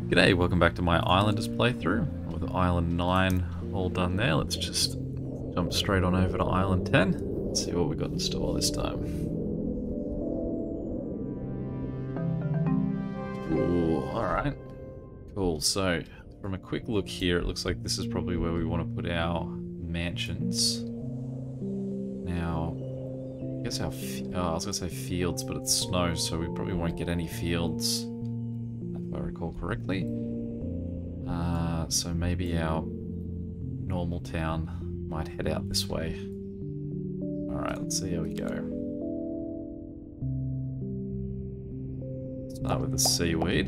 G'day, welcome back to my Islanders playthrough. With Island 9 all done there, let's just jump straight on over to Island 10. Let's see what we got in store this time. Ooh, alright. Cool, so from a quick look here, it looks like this is probably where we want to put our mansions. Now, I guess our, I was going to say fields, but it's snow, so we probably won't get any fields. If I recall correctly. So maybe our normal town might head out this way. Alright, let's see how we go. Start with the seaweed.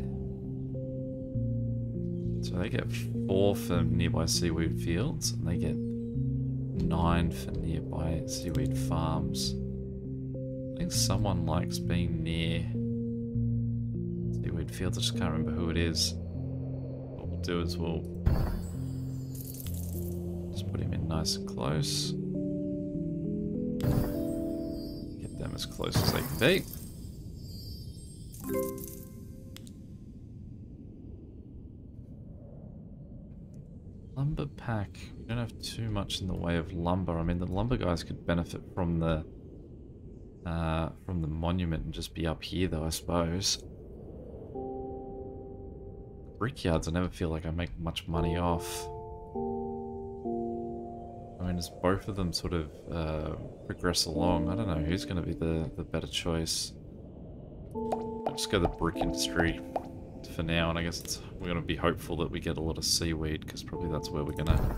So they get 4 for nearby seaweed fields, and they get 9 for nearby seaweed farms. I think someone likes being near seaweed fields. I just can't remember who it is. What we'll do is we'll just put him in nice and close. Get them as close as they can be. Lumber pack. We don't have too much in the way of lumber. I mean, the lumber guys could benefit from the monument and just be up here, though, I suppose. Brickyards, I never feel like I make much money off. I mean, as both of them sort of progress along, I don't know who's going to be the better choice. I'll just go the brick industry for now, and I guess we're going to be hopeful that we get a lot of seaweed, because probably that's where we're going to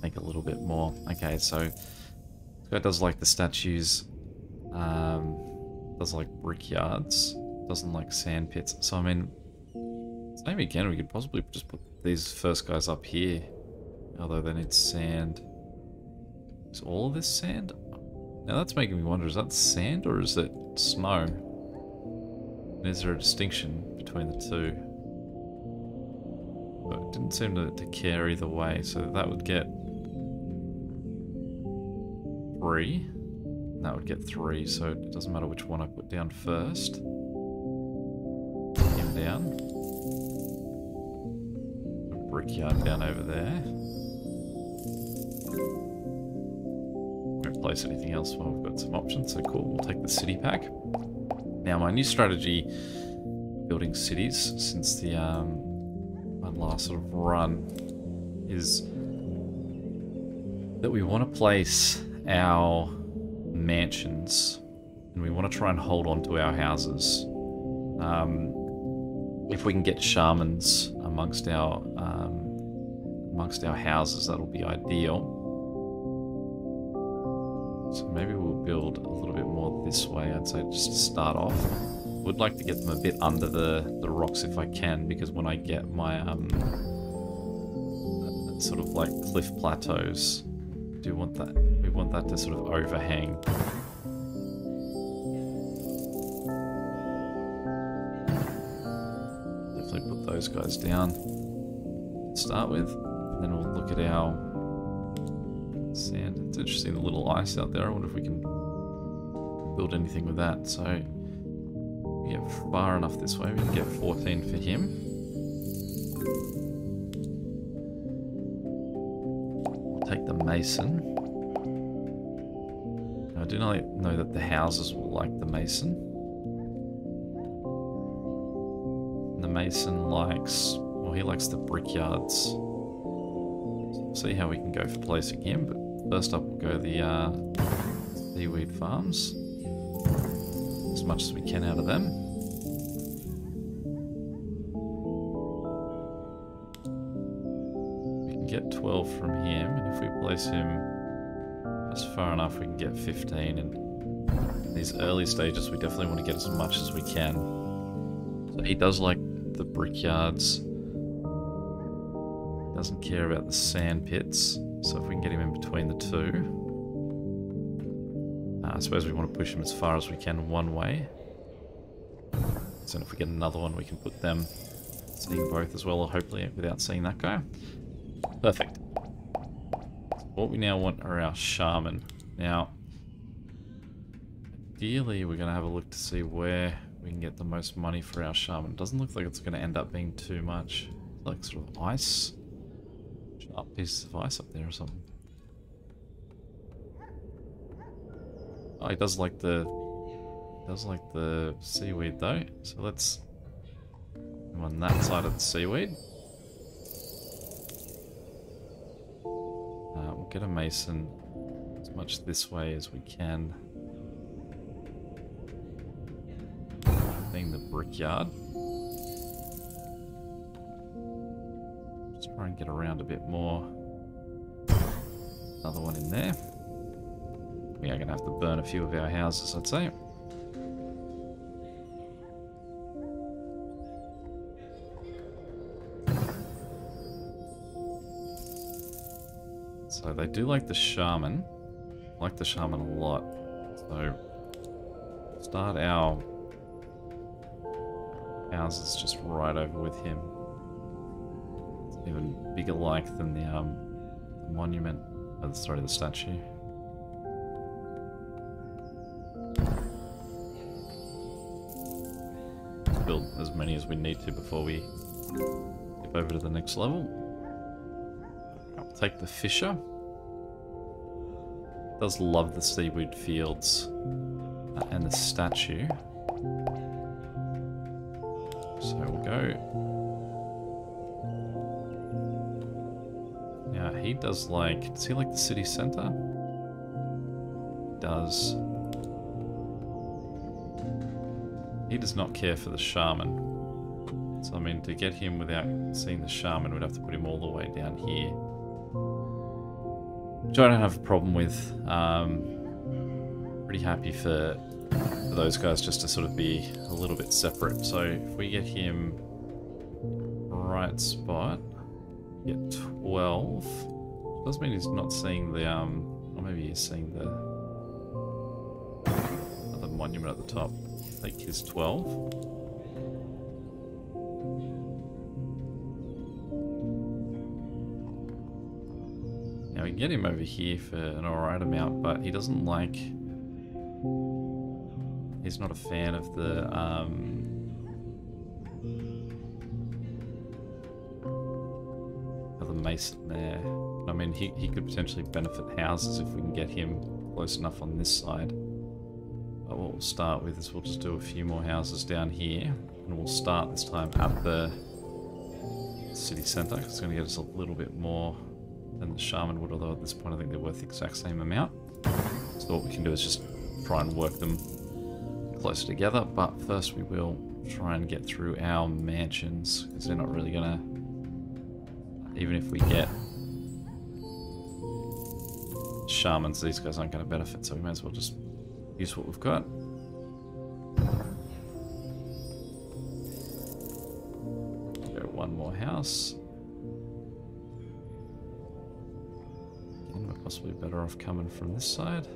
make a little bit more. Okay, so this guy does like the statues, does like brickyards, doesn't like sand pits. So I mean, same again, we could possibly just put these first guys up here, although they need sand. Is all of this sand? Now that's making me wonder, is that sand or is it snow? And is there a distinction between the two? But it didn't seem to care either way, so that would get 3. And that would get 3, so it doesn't matter which one I put down first. Him down. Brickyard down over there. Won't place anything else while we've got some options, so cool, we'll take the city pack. Now my new strategy building cities since the my last sort of run is that we want to place our mansions and we want to try and hold on to our houses. If we can get shamans amongst our houses, that'll be ideal. So maybe we'll build a little bit more this way, I'd say, just to start off. Would like to get them a bit under the rocks if I can, because when I get my sort of like cliff plateaus, we want that to sort of overhang. Definitely put those guys down to start with, and then we'll look at our sand. It's interesting, the little ice out there. I wonder if we can build anything with that. So we get far enough this way. We can get 14 for him. We'll take the mason. Now, I do not know that the houses will like the mason. And the mason likes, well, he likes the brickyards. So we'll see how we can go for placing him, but first up, we'll go the seaweed farms. As much as we can out of them. We can get 12 from him, and if we place him just far enough, we can get 15. And in these early stages, we definitely want to get as much as we can. So he does like the brickyards. Doesn't care about the sand pits, so if we can get him in between the two. I suppose we want to push him as far as we can one way. So if we get another one, we can put them seeing both as well, or hopefully without seeing that guy. Perfect. What we now want are our shaman. Now, ideally we're going to have a look to see where we we can get the most money for our shaman. Doesn't look like it's going to end up being too much. Like sort of ice. Sharp pieces of ice up there or something. Oh, he does like the seaweed though. So let's come on that side of the seaweed. We'll get a mason as much this way as we can. Being the brickyard. Just try and get around a bit more. Another one in there. We are going to have to burn a few of our houses, I'd say. So they do like the shaman. I like the shaman a lot. So start our houses just right over with him. It's even bigger like than the monument. Oh, sorry, the statue. Let's build as many as we need to before we skip over to the next level. I'll take the fisher. Does love the seaweed fields and the statue. So we'll go. Now he does like, does he like the city center? Does. He does not care for the shaman. So I mean, to get him without seeing the shaman, we'd have to put him all the way down here. Which I don't have a problem with. Pretty happy for those guys just to sort of be a little bit separate. So if we get him right spot, get 12. Does mean he's not seeing the or maybe he's seeing the other monument at the top. I think he's 12. Now we can get him over here for an alright amount, but he doesn't like. He's not a fan of the mason there. I mean, he could potentially benefit houses if we can get him close enough on this side. But what we'll start with is we'll just do a few more houses down here, and we'll start this time at the city centre, because it's going to get us a little bit more than the shaman would, although at this point I think they're worth the exact same amount. So what we can do is just try and work them closer together, but first we will try and get through our mansions, because they're not really gonna, even if we get shamans, these guys aren't going to benefit, so we may as well just use what we've got. Go one more house. Again, we're possibly better off coming from this side.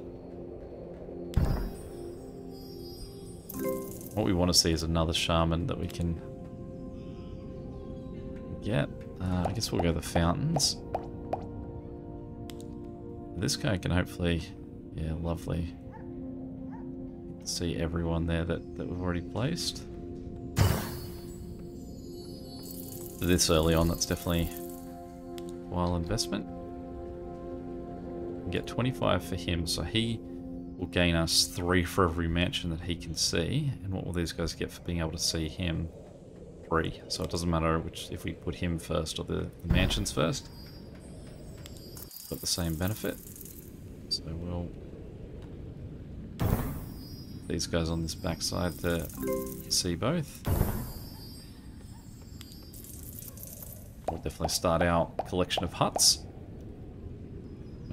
What we want to see is another shaman that we can get. I guess we'll go the fountains. This guy can hopefully, yeah, lovely. See everyone there that we've already placed. This early on, that's definitely a while investment. Get 25 for him, so he will gain us 3 for every mansion that he can see. And what will these guys get for being able to see him? 3. So it doesn't matter which, if we put him first or the mansions first. Got the same benefit. So we'll put these guys on this backside to see both. We'll definitely start our collection of huts.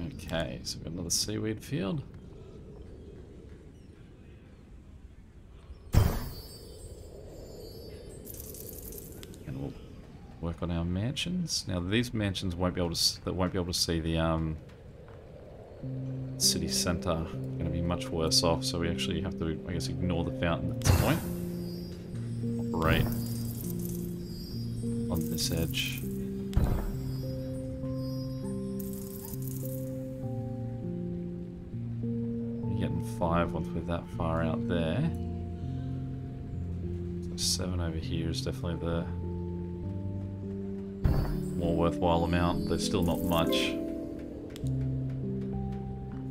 Okay, so we've got another seaweed field. And we'll work on our mansions. Now these mansions won't be able to see the city centre. Going to be much worse off, so we actually have to, I guess, ignore the fountain at this point. Operate on this edge. You're getting 5 once we're that far out there. 7 over here is definitely the more worthwhile amount. There's still not much.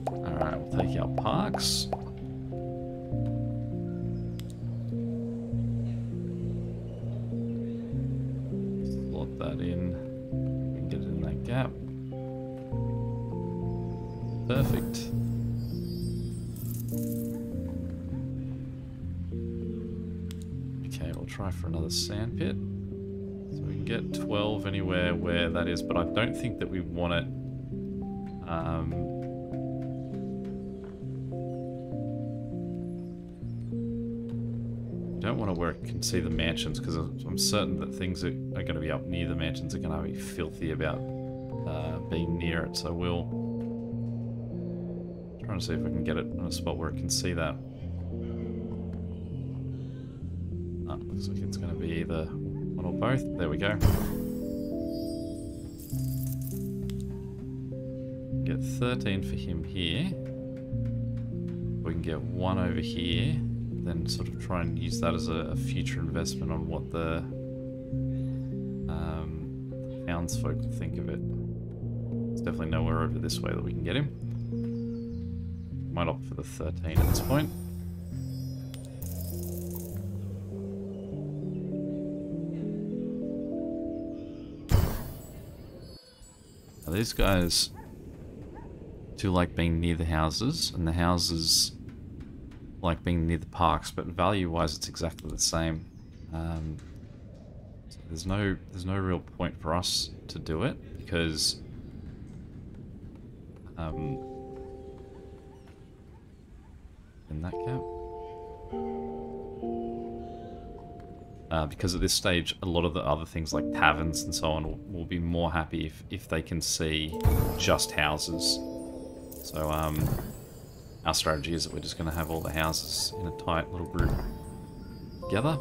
Alright, we'll take our parks. Slot that in. We can get it in that gap. Perfect. Okay, we'll try for another sandpit. So we can get 12 anywhere where that is, but I don't think that we want it. Don't want to where it can see the mansions, because I'm certain that things that are going to be up near the mansions are going to be filthy about being near it. So we'll try to see if I can get it in a spot where it can see that. Looks like it's going to be either one or both. There we go. Get 13 for him here. We can get 1 over here. Then sort of try and use that as a future investment on what the townsfolk will think of it. There's definitely nowhere over this way that we can get him. Might opt for the 13 at this point. Now these guys do like being near the houses, and the houses like being near the parks, but value-wise it's exactly the same. So there's no real point for us to do it, because in that cap. Because at this stage, a lot of the other things like taverns and so on will be more happy if they can see just houses. So our strategy is that we're just going to have all the houses in a tight little group together.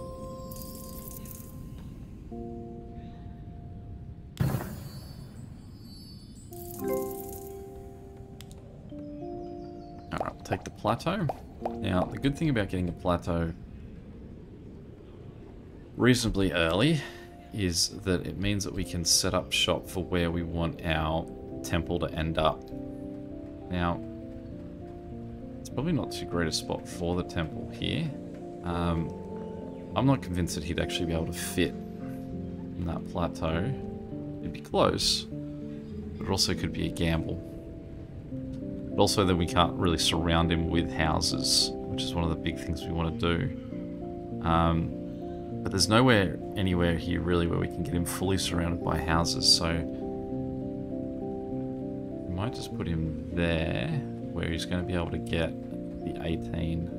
Alright, we'll take the plateau. Now, the good thing about getting a plateau reasonably early is that it means that we can set up shop for where we want our temple to end up. Now, it's probably not too great a spot for the temple here. I'm not convinced that he'd actually be able to fit in that plateau. It'd be close, but it also could be a gamble. But also then we can't really surround him with houses, which is one of the big things we want to do. But there's nowhere anywhere here really where we can get him fully surrounded by houses, so we might just put him there where he's going to be able to get the 18.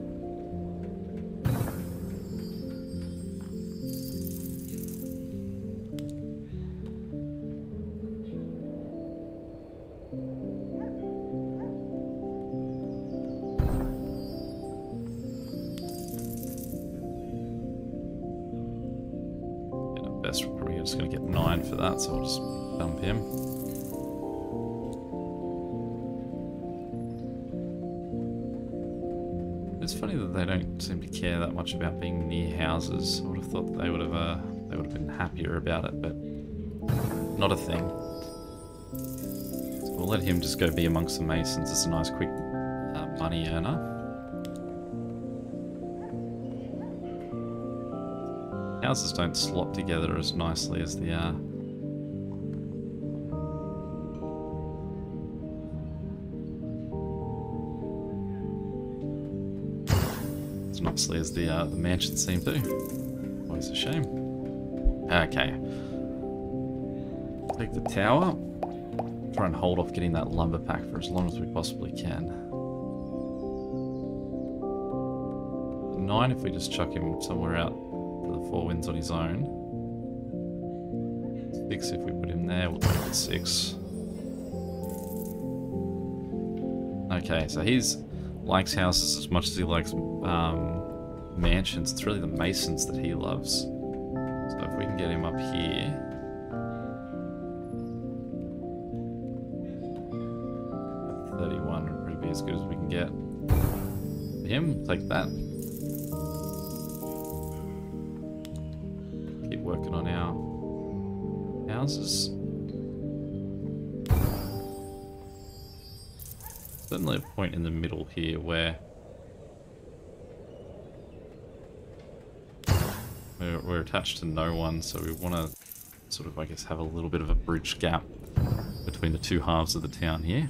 Best, we're probably just going to get 9 for that, so we'll just dump him. It's funny that they don't seem to care that much about being near houses. I would have thought that they would have been happier about it, but not a thing. So we'll let him just go be amongst the masons. It's a nice quick money earner. Houses don't slot together as nicely as the as nicely as the mansions seem to. Always a shame. Okay. Take the tower. Try and hold off getting that lumber pack for as long as we possibly can. 9 if we just chuck him somewhere out to the 4 winds on his own. 6 if we put him there, we'll take it 6. Okay, so he likes houses as much as he likes mansions. It's really the masons that he loves. So if we can get him up here. At 31 would probably be as good as we can get. For him, take that. working on our houses. Certainly a point in the middle here where we're attached to no one, so we want to sort of, I guess, have a little bit of a bridge gap between the two halves of the town here.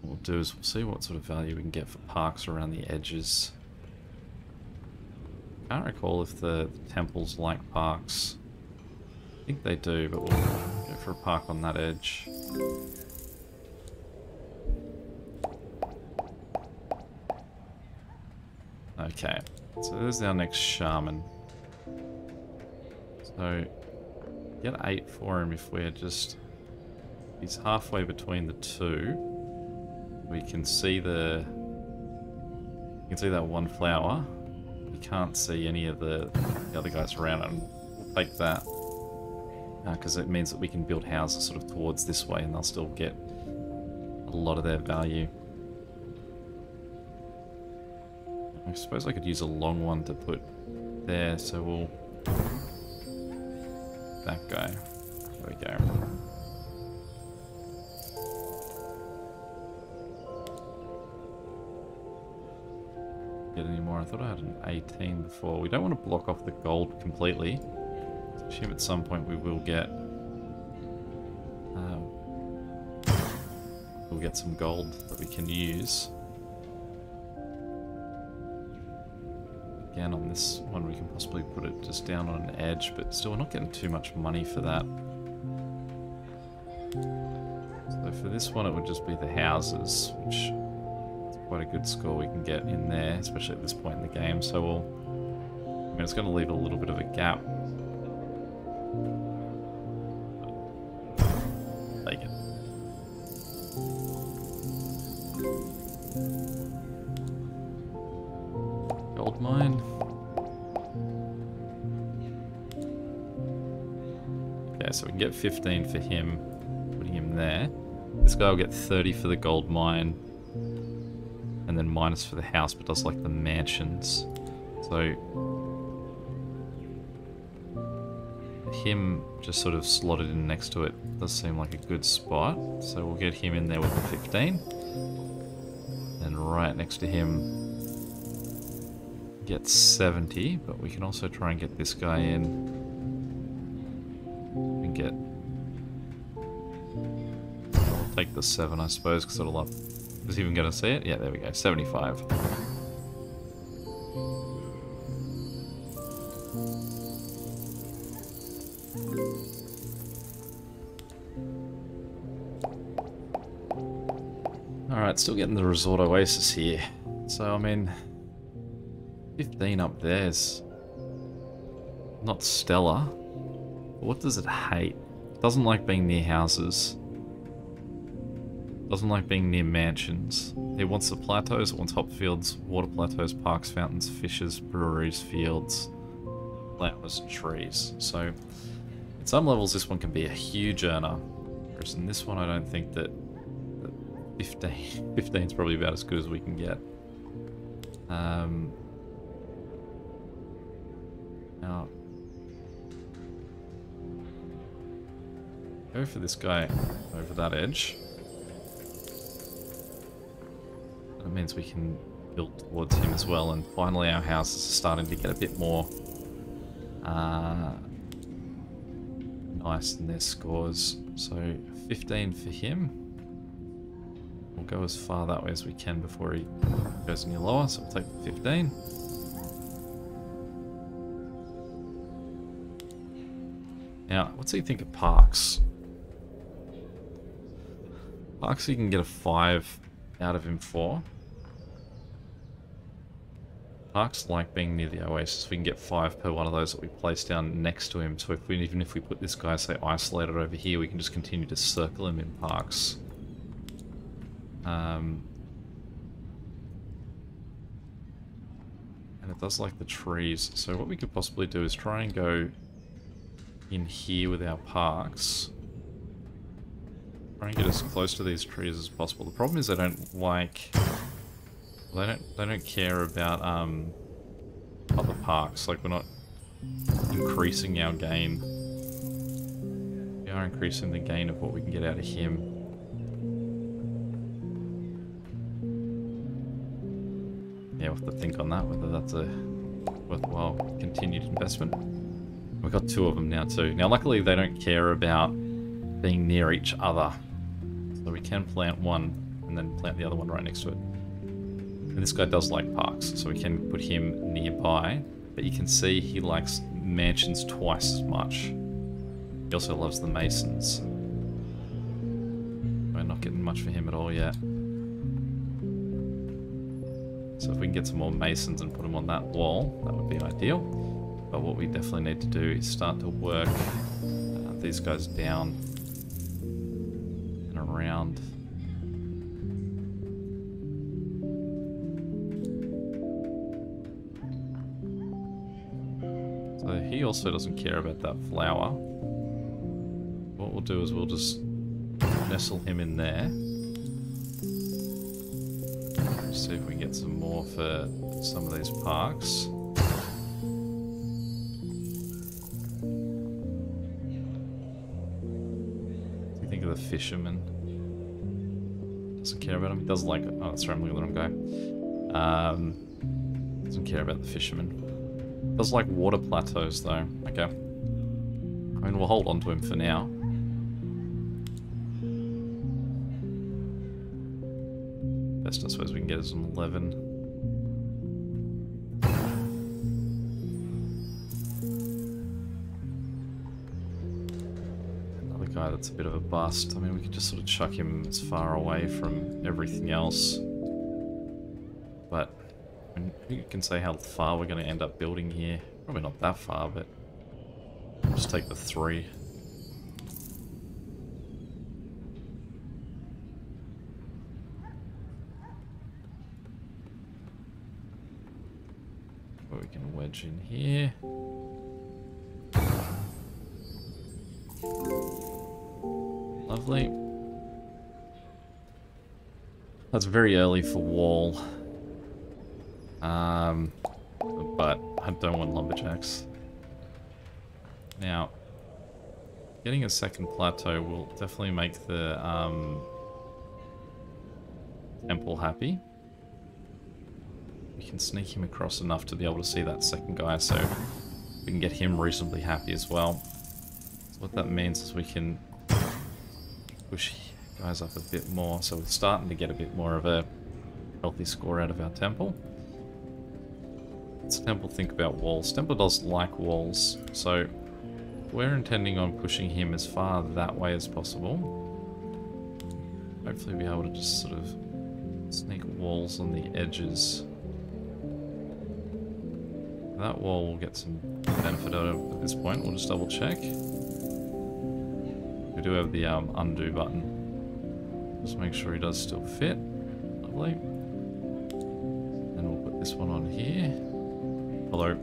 What we'll do is we'll see what sort of value we can get for parks around the edges. I can't recall if the temples like parks. I think they do, but we'll go for a park on that edge. Okay, so there's our next shaman. So, get 8 for him if we're just... He's halfway between the two. We can see the... You can see that one flower. We can't see any of the other guys around it. We'll take that. Because it means that we can build houses sort of towards this way and they'll still get a lot of their value. I suppose I could use a long one to put there, so we'll... That guy. There we go. Get any more? I thought I had an 18 before. We don't want to block off the gold completely. I assume at some point we will get... we'll get some gold that we can use. Again, on this one we can possibly put it just down on an edge, but still we're not getting too much money for that. So for this one it would just be the houses, which is quite a good score we can get in there, especially at this point in the game. So we'll... I mean, it's going to leave a little bit of a gap. Take it. Gold mine. Okay, so we can get 15 for him, putting him there. This guy will get 30 for the gold mine, and then minus for the house, but does like the mansions. So him just sort of slotted in next to it does seem like a good spot. So we'll get him in there with the 15. And right next to him gets 70, but we can also try and get this guy in and get... I'll take the 7, I suppose, because it'll up... Is he even going to see it? Yeah, there we go, 75. Alright, still getting the resort oasis here. So, I mean... 15 up there's not stellar. But what does it hate? It doesn't like being near houses. Doesn't like being near mansions. It wants the plateaus, it wants hop fields, water plateaus, parks, fountains, fishes, breweries, fields, flowers, and trees. So, at some levels this one can be a huge earner. Whereas in this one I don't think that 15 is probably about as good as we can get. Now, go for this guy over that edge. That means we can build towards him as well, and finally our houses are starting to get a bit more nice in their scores. So 15 for him. We'll go as far that way as we can before he goes any lower, so we'll take the 15. Now, what's he think of parks? Parks you can get a 5 out of him for. Parks like being near the oasis. We can get 5 per one of those that we place down next to him. So even if we put this guy, say, isolated over here, we can just continue to circle him in parks. And it does like the trees. So what we could possibly do is try and go in here with our parks. Try and get as close to these trees as possible. The problem is they don't like... They don't care about other parks. Like, we're not increasing our gain. We are increasing the gain of what we can get out of him. Yeah, we'll have to think on that, whether that's a worthwhile continued investment. We've got 2 of them now too. Now luckily they don't care about being near each other. So we can plant one and then plant the other one right next to it. And this guy does like parks, so we can put him nearby. But you can see he likes mansions twice as much. He also loves the masons. We're not getting much for him at all yet. So if we can get some more masons and put them on that wall, that would be ideal. But what we definitely need to do is start to work these guys down and around. So he also doesn't care about that flower. What we'll do is we'll just nestle him in there. See if we can get some more for some of these parks. What do you think of the fisherman? Doesn't care about him. He does like... Oh, that's right, I'm looking at the wrong guy. Doesn't care about the fisherman. Does like water plateaus though. Okay. I mean, we'll hold on to him for now. Best I suppose we can get is an 11. Another guy that's a bit of a bust. I mean, we could just sort of chuck him as far away from everything else. But I mean, you can say how far we're going to end up building here. Probably not that far, but we'll just take the 3. We can wedge in here. Lovely. That's very early for wall. But I don't want lumberjacks. Now, getting a second plateau will definitely make the temple happy. We can sneak him across enough to be able to see that second guy, so we can get him reasonably happy as well. So what that means is we can push guys up a bit more, so we're starting to get a bit more of a healthy score out of our temple. What's temple think about walls? Temple does like walls, so we're intending on pushing him as far that way as possible. Hopefully be able to just sort of sneak walls on the edges. That wall will get some benefit out of it at this point. We'll just double check. We do have the undo button. Just make sure he does still fit. Lovely. And we'll put this one on here. Although,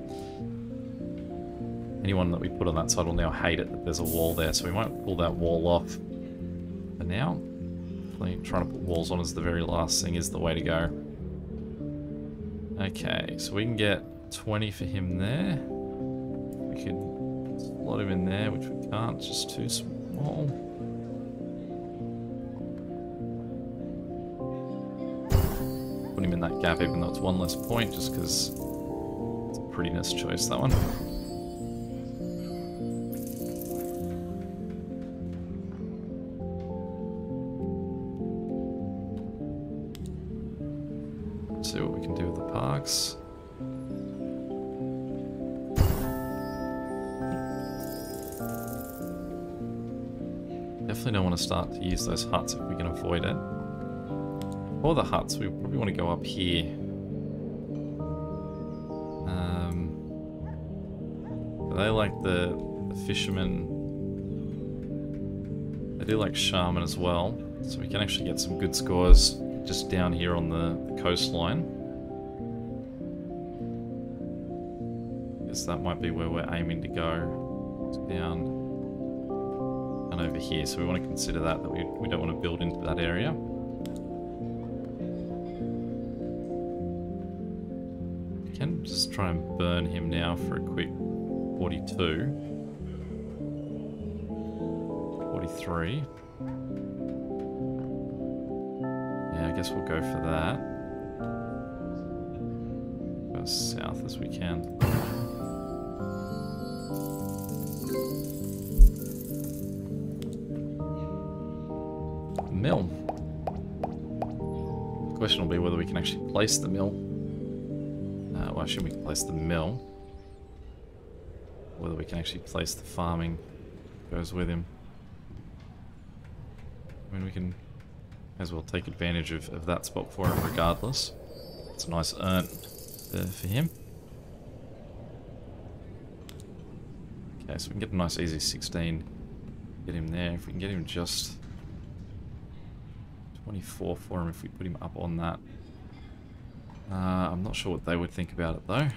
anyone that we put on that side will now hate it that there's a wall there, so we won't pull that wall off for now. Definitely trying to put walls on as the very last thing is the way to go. Okay, so we can get 20 for him there. We could slot him in there, which we can't, it's just too small. Put him in that gap even though it's 1 less point, just because it's a prettiness choice, that one. Let's see what we can do with the parks. Definitely don't want to start to use those huts if we can avoid it. For the huts, we probably want to go up here. They like the fishermen. They do like shaman as well, so we can actually get some good scores just down here on the coastline. Guess that might be where we're aiming to go. It's down and over here, so we want to consider that we don't want to build into that area. We can just just try and burn him now for a quick 42. 43. Yeah, I guess we'll go for that. Go as south as we can. Mill. The question will be whether we can actually place the mill. Why shouldn't we place the mill? Whether we can actually place the farming goes with him. I mean, we can as well take advantage of that spot for him regardless. It's a nice earn for him. Okay, so we can get a nice easy 16. Get him there. If we can get him just 24 for him if we put him up on that. I'm not sure what they would think about it though.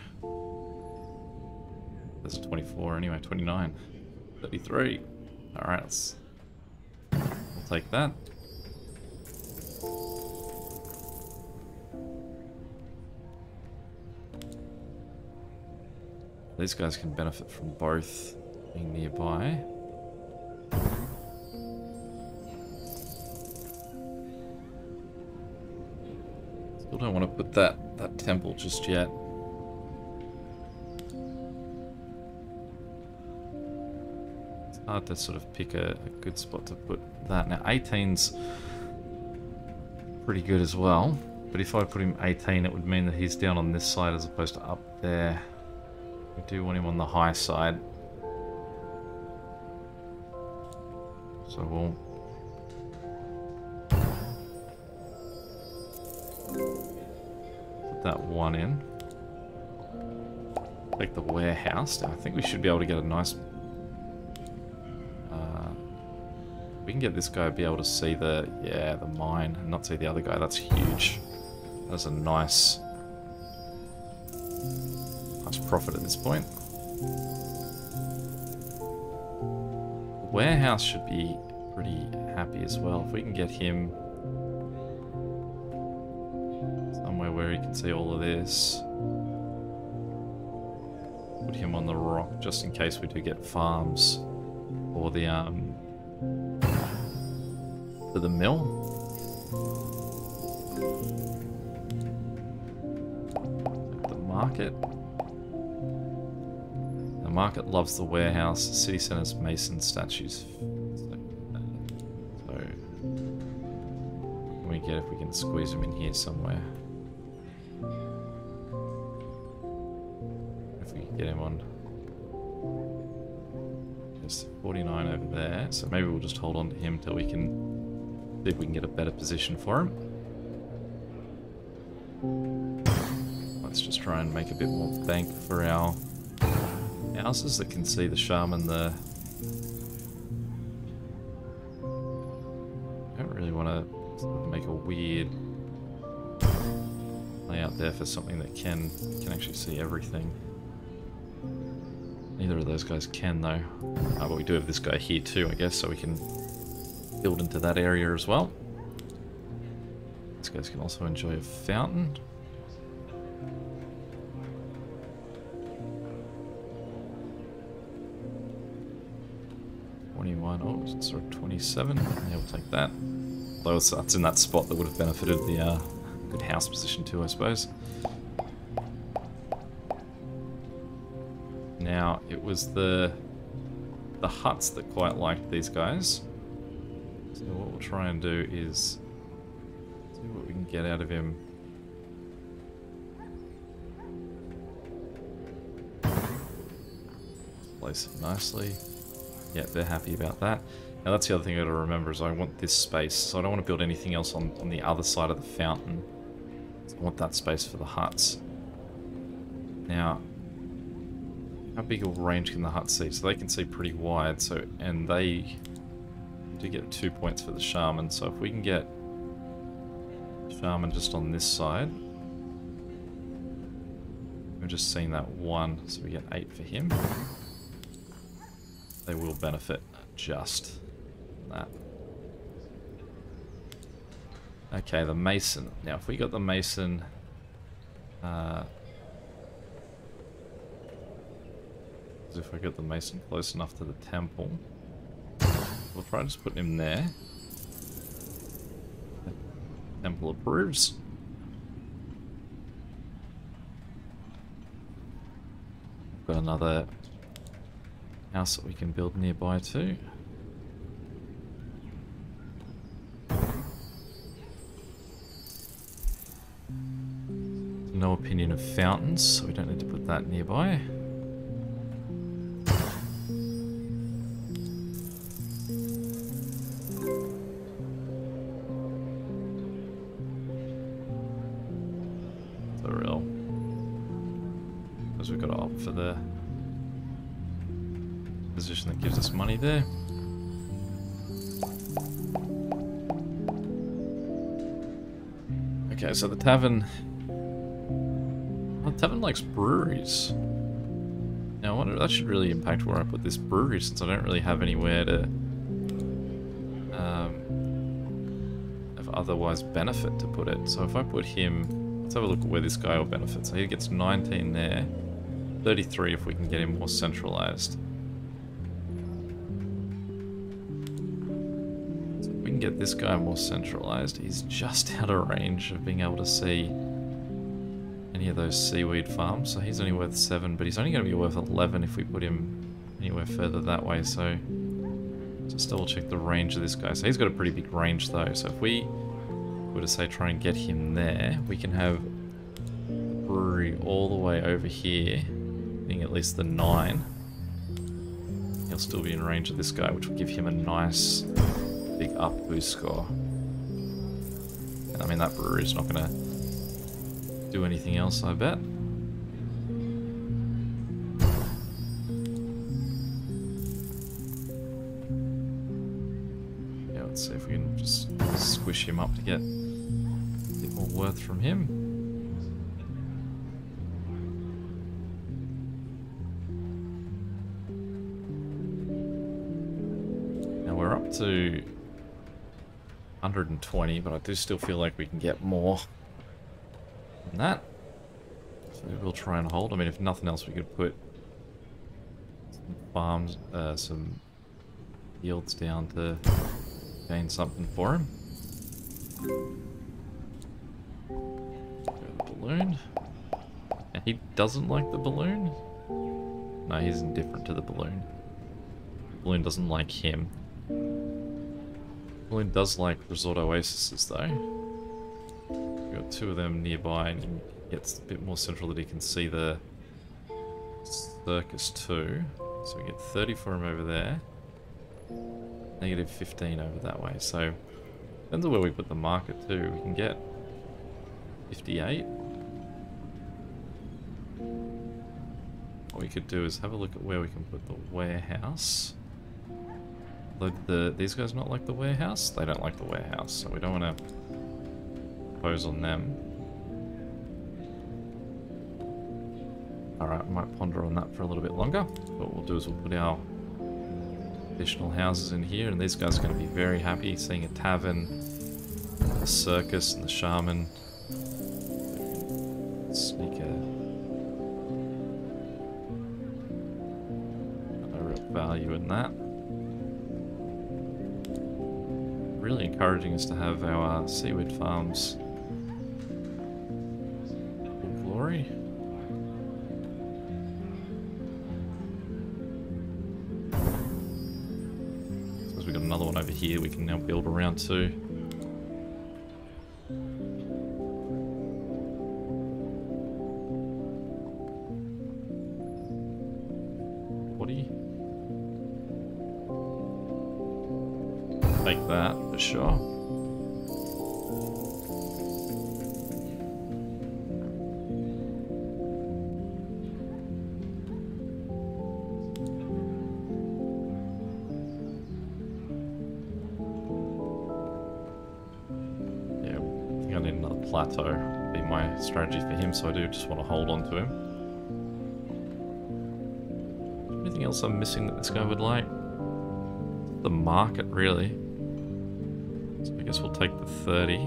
There's a 24 anyway, 29. 33. Alright, we'll take that. These guys can benefit from both being nearby. Still don't want to put that temple just yet. It's hard to sort of pick a good spot to put that. Now 18's pretty good as well, but if I put him 18 it would mean that he's down on this side as opposed to up there. We do want him on the high side. So we'll put that one in. Take the warehouse. Now, I think we should be able to get a nice... we can get this guy to be able to see the mine and not see the other guy. That's huge. That's a nice profit at this point. The warehouse should be pretty happy as well. If we can get him somewhere where he can see all of this. Put him on the rock just in case we do get farms for the mill. The market. The market loves the warehouse. The city center's mason statues. So what can we get if we can squeeze them in here somewhere? If we can get him on. There's 49 over there, so maybe we'll just hold on to him till we can see if we can get a better position for him. Let's just try and make a bit more bank for our houses that can see the shaman. I don't really want to sort of make a weird layout there for something that can actually see everything. Neither of those guys can though. But we do have this guy here too, I guess, so we can build into that area as well. These guys can also enjoy a fountain. Oh, it's sort of 27. Yeah, we'll take that. Though that's in that spot that would have benefited the good house position too, I suppose. Now, it was the huts that quite liked these guys. So what we'll try and do is see what we can get out of him. Place it nicely. Yeah, they're happy about that. Now that's the other thing I gotta remember is I want this space, so I don't want to build anything else on the other side of the fountain. So I want that space for the huts. Now, how big a range can the huts see? So they can see pretty wide, and they do get 2 points for the shaman, so if we can get shaman just on this side, we've just seen that 1, so we get 8 for him. They will benefit just that. Okay, the mason. Now, if we got the mason As if I get the mason close enough to the temple. We'll try just putting him there. Temple approves. Got another house that we can build nearby too. No opinion of fountains, so we don't need to put that nearby. So real. Because we've got to opt for the position that gives us money there. Okay, so the tavern... Well, the tavern likes breweries. Now, I wonder, that should really impact where I put this brewery, since I don't really have anywhere to of otherwise benefit to put it. So if I put him... Let's have a look at where this guy will benefit. So he gets 19 there. 33 if we can get him more centralized. So if we can get this guy more centralized, he's just out of range of being able to see any of those seaweed farms. So he's only worth 7, but he's only going to be worth 11 if we put him anywhere further that way. So just double check the range of this guy. So he's got a pretty big range though. So if we were to say try and get him there, we can have the brewery all the way over here, being at least the 9. He'll still be in range of this guy, which will give him a nice big up boost score. And I mean, that brewery is not going to do anything else, I bet. Yeah, let's see if we can just squish him up to get a bit more worth from him. Now we're up to 120, but I do still feel like we can get more than that. So we'll try and hold. I mean, if nothing else, we could put some farms, some yields down to gain something for him. Go to the balloon. And he doesn't like the balloon? No, he's indifferent to the balloon. The balloon doesn't like him. The balloon does like resort oases though. We've got 2 of them nearby, and he gets a bit more central that he can see the circus too. So we get 30 for him over there. Negative 15 over that way. So depends on where we put the market too. We can get 58. What we could do is have a look at where we can put the warehouse. These guys not like the warehouse? They don't like the warehouse, so we don't want to impose on them. Alright, I might ponder on that for a little bit longer. What we'll do is we'll put our additional houses in here, and these guys are going to be very happy seeing a tavern, a circus, and the shaman. Sneak no real value in that. Really encouraging us to have our seaweed farms full glory. So as we've got another one over here we can now build around too. Take that for sure. Yeah, I think I need another plateau. Would be my strategy for him, so I do just want to hold on to him. Anything else I'm missing that this guy would like? The market, really. So I guess we'll take the 30.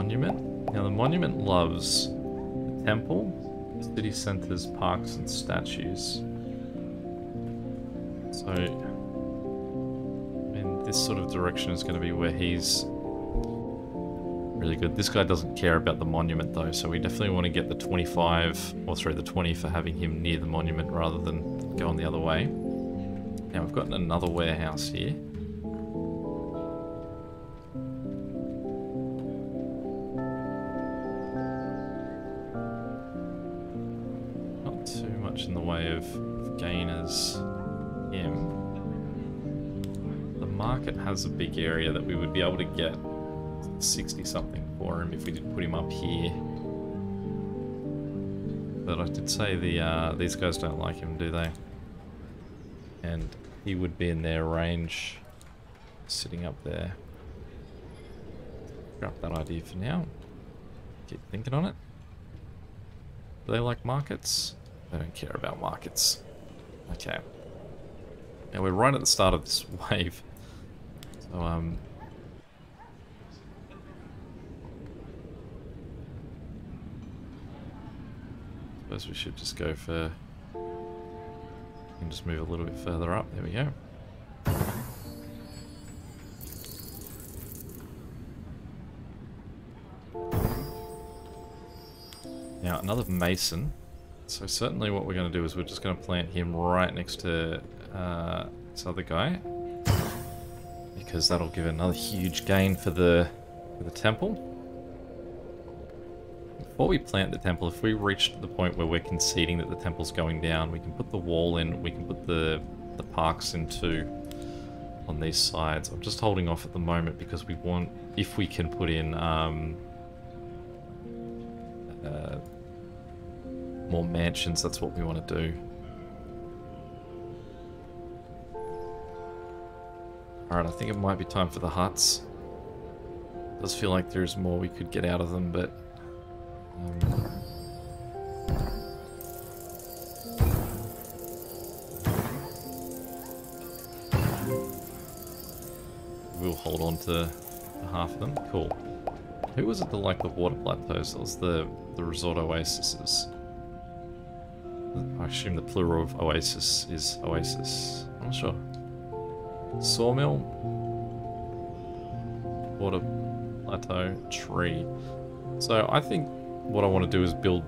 monument. Now the monument loves the temple, city centers, parks, and statues. So, in this sort of direction is going to be where he's really good. This guy doesn't care about the monument though, so we definitely want to get the 25, or sorry, the 20 for having him near the monument rather than going the other way. Now we've got another warehouse here. Not too much in the way of gainers him. The market has a big area that we would be able to get 60 something for him if we did put him up here. But I did say these guys don't like him, do they? And he would be in their range, sitting up there. Scrap that idea for now. Keep thinking on it. Do they like markets? They don't care about markets. Okay. Now we're right at the start of this wave. So, suppose we should just go for... We can just move a little bit further up. There we go. Now, another mason. So certainly what we're going to do is we're just going to plant him right next to this other guy. Because that'll give another huge gain for the temple. Before we plant the temple, if we reach the point where we're conceding that the temple's going down, we can put the wall in, we can put the parks in too on these sides. I'm just holding off at the moment because we want, if we can put in more mansions, that's what we want to do. Alright, I think it might be time for the huts. It does feel like there's more we could get out of them, but we'll hold on to half of them. Cool. Who was it that liked the water plateaus? That was the resort oases. I assume the plural of oasis is oasis. I'm not sure. Sawmill, water plateau, tree. So I think what I want to do is build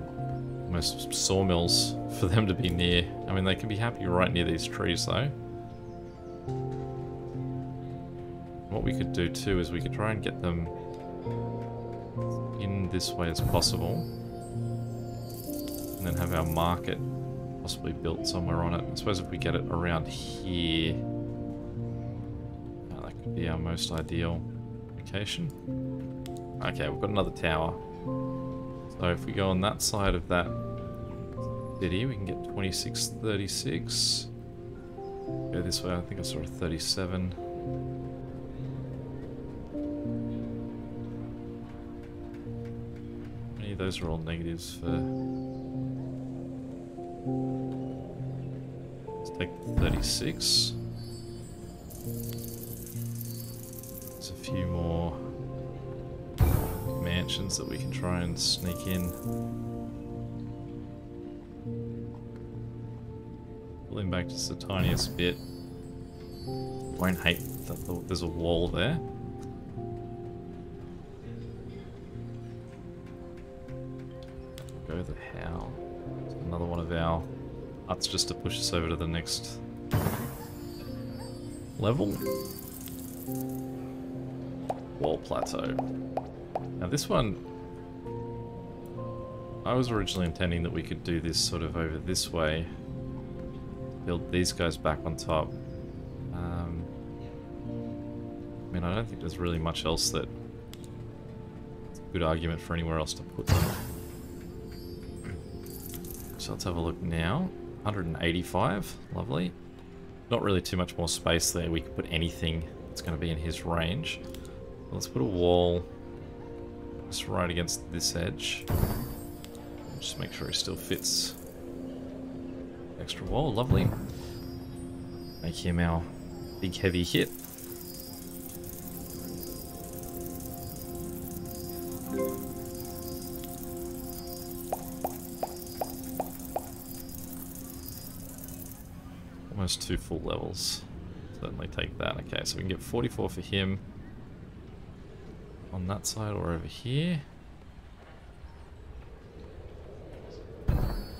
almost sawmills for them to be near. I mean, they can be happy right near these trees though. What we could do too is we could try and get them in this way as possible. And then have our market possibly built somewhere on it. I suppose if we get it around here, that could be our most ideal location. Okay, we've got another tower. So if we go on that side of that city, we can get 26, 36. Go this way, I think I saw a 37. Any of those are all negatives for... Let's take 36. There's a few more mansions that we can try and sneak in. Pull him back just the tiniest bit. Won't hate that there's a wall there. Go the how. Another one of our huts just to push us over to the next level. Wall plateau. Now this one, I was originally intending that we could do this sort of over this way. Build these guys back on top. I mean, I don't think there's really much else that... It's a good argument for anywhere else to put them. So let's have a look now. 185, lovely. Not really too much more space there. We could put anything that's going to be in his range. Let's put a wall just right against this edge. Just make sure he still fits. Extra wall, lovely. Make him our big heavy hit. almost 2 full levels. Certainly take that. Okay, so we can get 44 for him on that side or over here.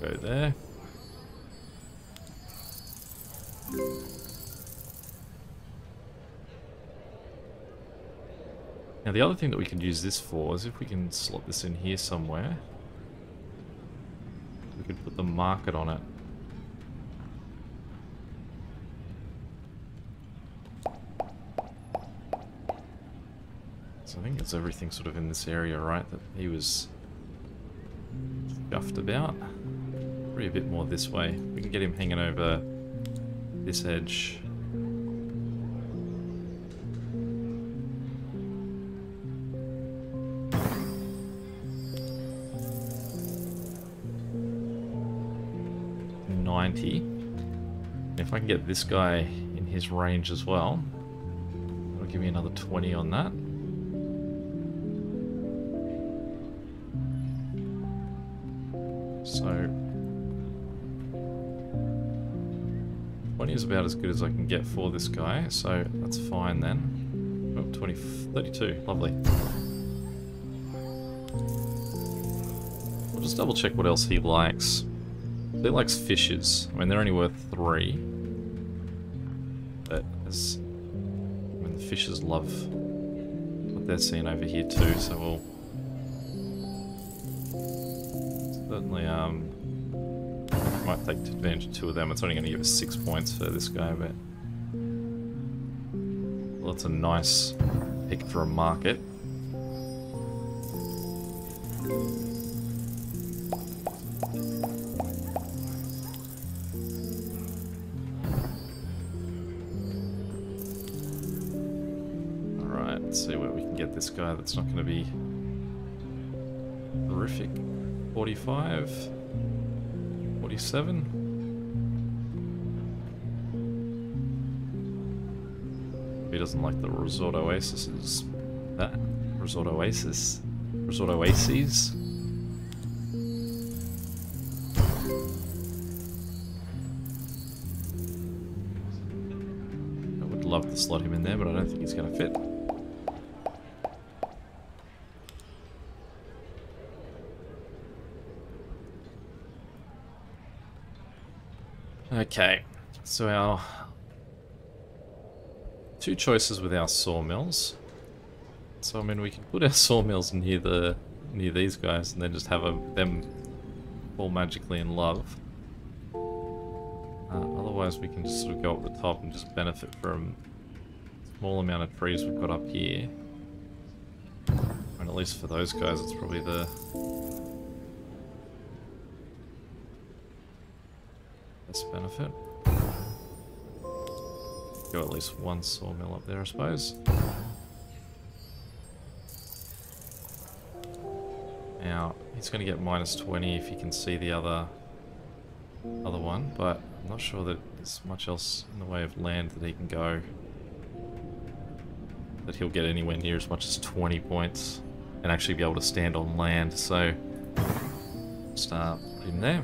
Go there. Now the other thing that we could use this for is if we can slot this in here somewhere, we could put the market on it. So I think it's everything sort of in this area, right, that he was scuffed about. Probably a bit more this way. We can get him hanging over this edge. If I can get this guy in his range as well, that'll give me another 20 on that. So 20 is about as good as I can get for this guy, so that's fine then. Oh, 20, 32, lovely. We'll just double check what else he likes. He likes fishes. I mean, they're only worth 3. But as, I mean, the fishes love what they're seeing over here too, so we'll certainly might take advantage of 2 of them. It's only going to give us 6 points for this guy, but well, it's a nice pick for a market. Let's see where we can get this guy that's not going to be horrific. 45, 47. He doesn't like the Resort Oases. That Resort Oasis, Resort Oases. I would love to slot him in there, but I don't think he's going to fit. Okay, so our 2 choices with our sawmills. So I mean, we can put our sawmills near these guys and then just have them fall magically in love. Otherwise, we can just sort of go up the top and just benefit from the small amount of trees we've got up here. And at least for those guys, it's probably the benefit. Go at least 1 sawmill up there, I suppose. Now, he's going to get minus 20 if he can see the other one, but I'm not sure that there's much else in the way of land that he can go that he'll get anywhere near as much as 20 points and actually be able to stand on land, so start him there.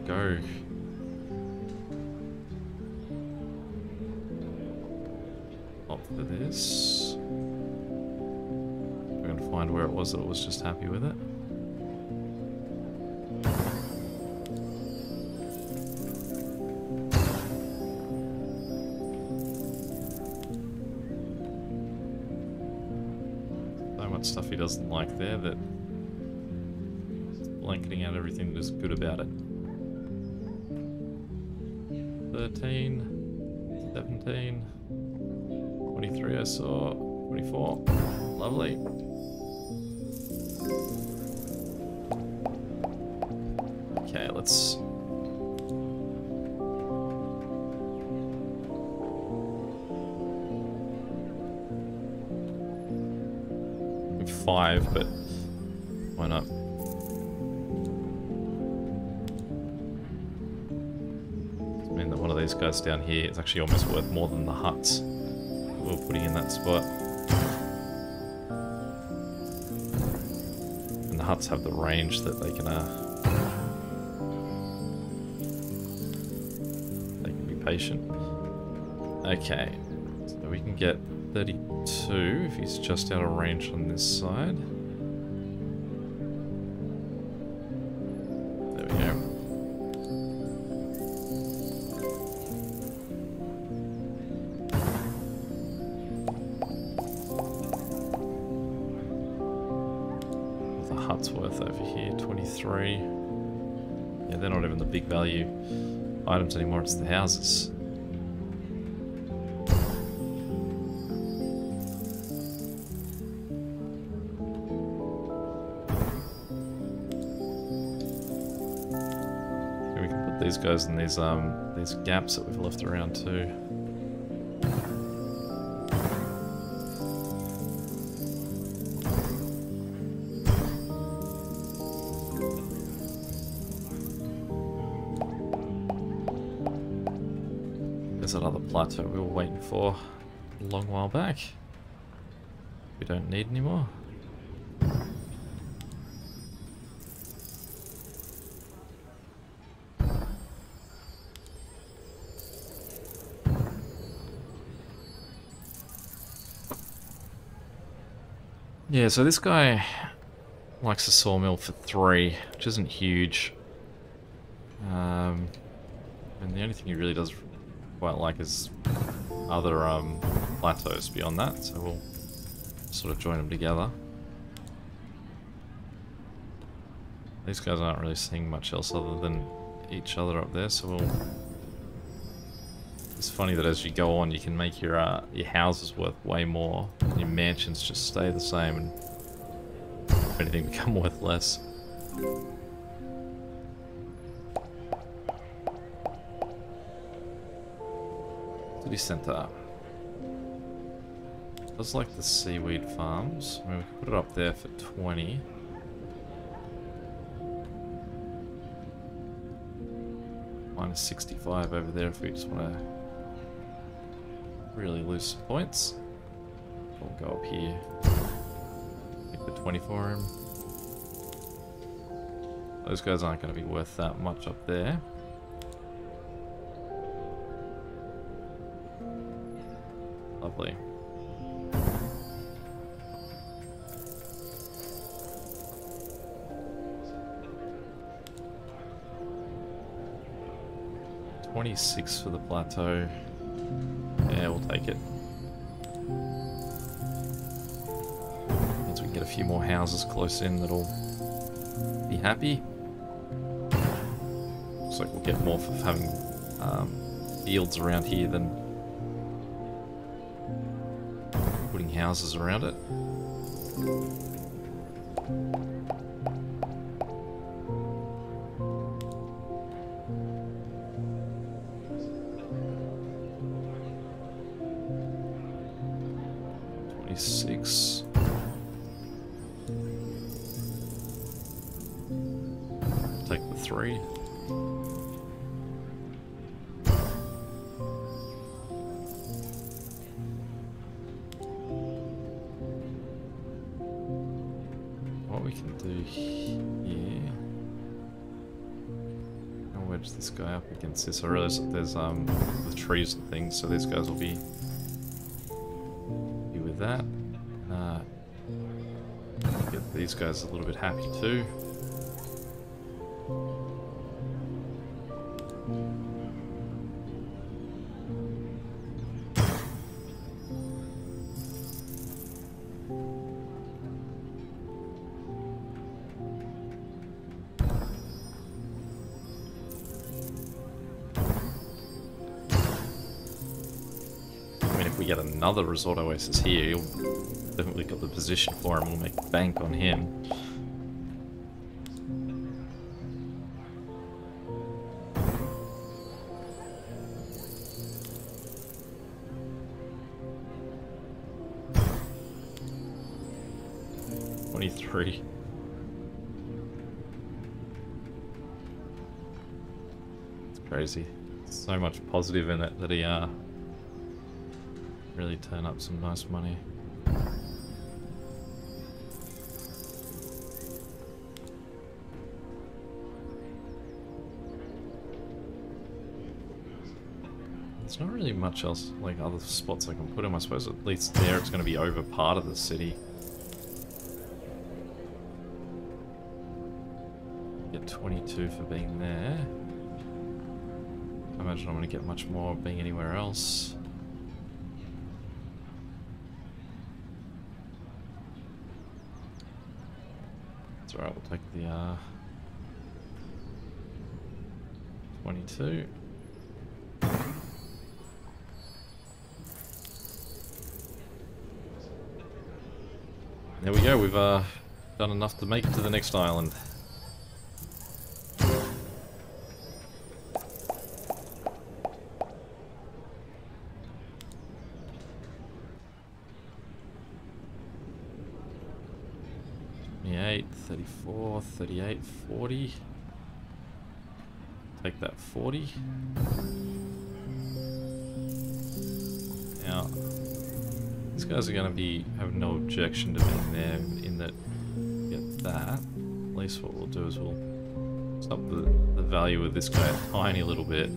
Go. Opt for this. We're going to find where it was that it was just happy with it. So much stuff he doesn't like there that it's blanketing out everything that is good about it. 13, 17, 23 I saw, 24, lovely. Okay, let's... Maybe 5, but why not? One of these guys down here is actually almost worth more than the huts we're putting in that spot. And the huts have the range that they can be patient. Okay, so we can get 32 if he's just out of range on this side. There we go. What's the hut's worth over here? 23. Yeah, they're not even the big value items anymore, it's the houses. These guys and these gaps that we've left around too. There's another plateau we were waiting for a long while back. We don't need anymore. Yeah, so this guy likes a sawmill for 3, which isn't huge. And the only thing he really does quite like is other plateaus beyond that, so we'll sort of join them together. These guys aren't really seeing much else other than each other up there, so we'll... It's funny that as you go on, you can make your houses worth way more, and your mansions just stay the same, and if anything, become worth less. City centre. Does like the seaweed farms. I mean, we could put it up there for 20. Minus 65 over there if we just want to really lose some points. We'll go up here. Get the 20 for him. Those guys aren't going to be worth that much up there. Lovely. $26 for the plateau. Yeah, we'll take it. Means we can get a few more houses close in that'll be happy. Looks like we'll get more for having fields around here than putting houses around it. Six. Take the 3. What we can do here. I'll wedge this guy up against this. I realize that there's the trees and things, so these guys will be with that. Get these guys a little bit happy too. If we get another resort oasis here, he'll definitely got the position for him. We'll make bank on him. $23. It's crazy. So much positive in it that he really turn up some nice money. There's not really much else, like other spots I can put him. I suppose at least there it's going to be over part of the city. Get 22 for being there. I imagine I'm going to get much more being anywhere else. It's alright, we'll take the 22. There we go, we've done enough to make it to the next island. 34, 38, 40. Take that 40. Now, these guys are going to be have no objection to being there in that get that. At least what we'll do is we'll stop the value of this guy a tiny little bit.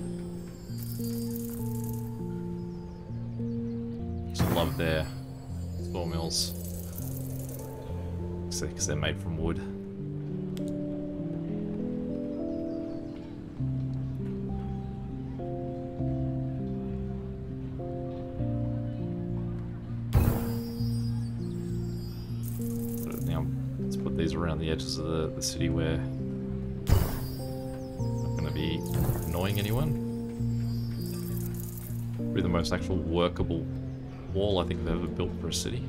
Just love their sawmills. Because they're made from wood. But now, let's put these around the edges of the city where not going to be annoying anyone. Probably the most actual workable wall I think I've ever built for a city.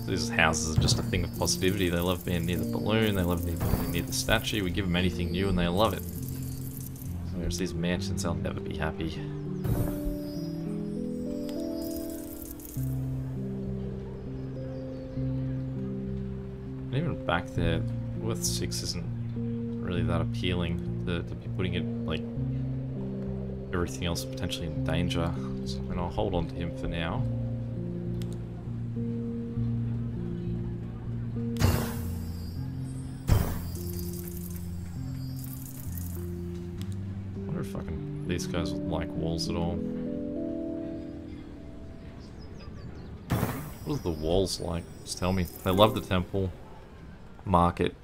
These houses are just a thing of positivity. They love being near the balloon, they love being near the statue. We give them anything new and they love it. Whereas these mansions, they'll never be happy. And even back there, worth 6 isn't really that appealing to be putting it, like, everything else potentially in danger. So, and I'll hold on to him for now. These guys like walls at all. What are the walls like? Just tell me. They love the temple, market,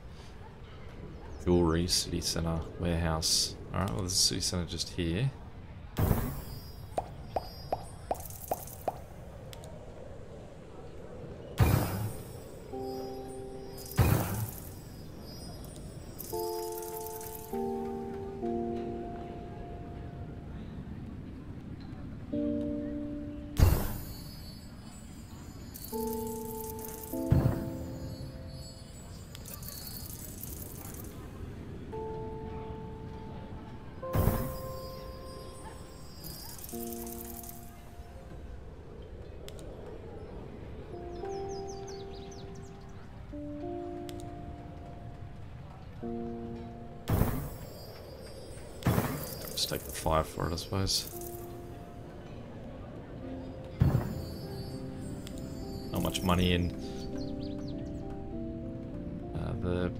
jewelry, city center, warehouse. Alright, well there's a city center just here. Just take the 5 for it, I suppose. Not much money in the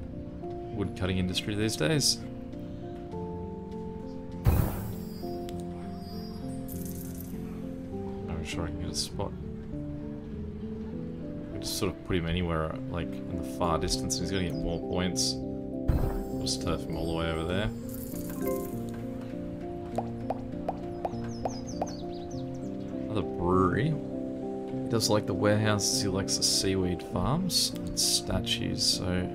wood cutting industry these days. I'm sure I can get a spot. I just sort of put him anywhere, like in the far distance, and he's going to get more points. I'll just turf him all the way over there. Another brewery. He does like the warehouses, he likes the seaweed farms and statues, so I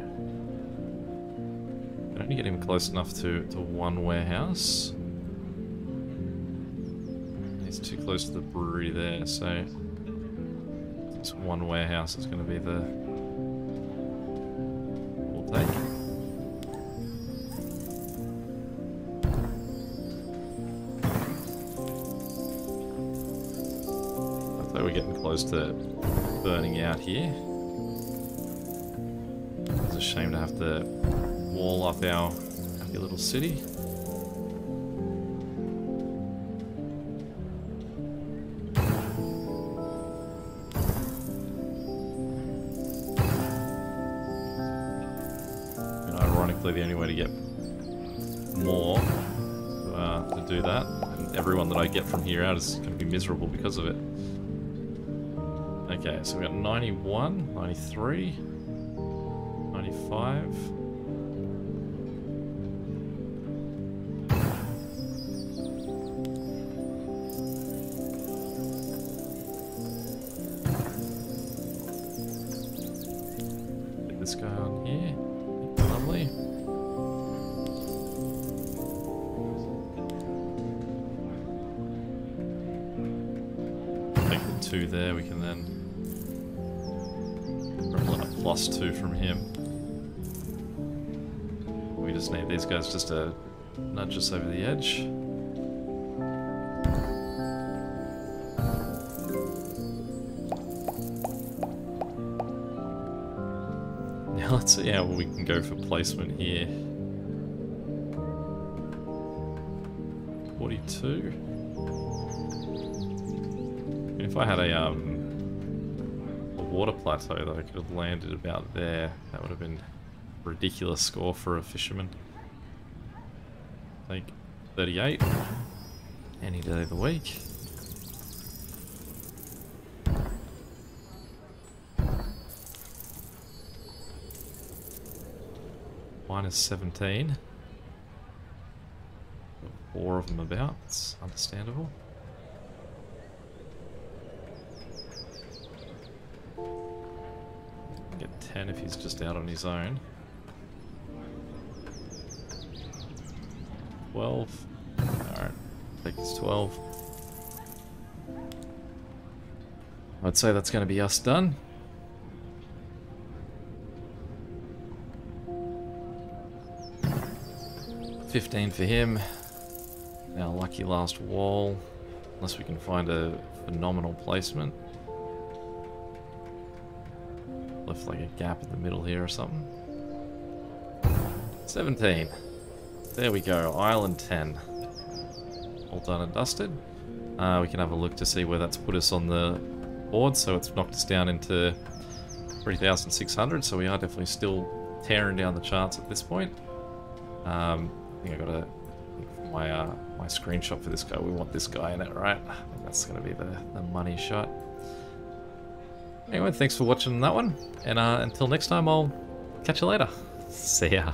only get him close enough to one warehouse. He's too close to the brewery there, so this one warehouse is going to be the we'll take. We're getting close to burning out here. There's a shame to have to wall up our happy little city. And ironically, the only way to get more to do that, and everyone that I get from here out is going to be miserable because of it. Okay, so we got 91, 93, 95. Get this guy on here. Lovely. Take the 2 there, we can then a +2 from him. We just need these guys just to nudge us over the edge. Now let's see how we can go for placement here. 42. And if I had a water plateau that I could have landed about there, that would have been a ridiculous score for a fisherman. Take 38 any day of the week. Minus 17. 4 of them about, it's understandable. Get 10 if he's just out on his own. 12. Alright, take his 12. I'd say that's going to be us done. $15 for him. Our lucky last wall. Unless we can find a phenomenal placement. Left like a gap in the middle here or something. 17. There we go. Island 10. All done and dusted. We can have a look to see where that's put us on the board. So it's knocked us down into 3,600. So we are definitely still tearing down the charts at this point. I think I got my screenshot for this guy. We want this guy in it, right? I think that's going to be the money shot. Anyway, thanks for watching that one. And until next time, I'll catch you later. See ya.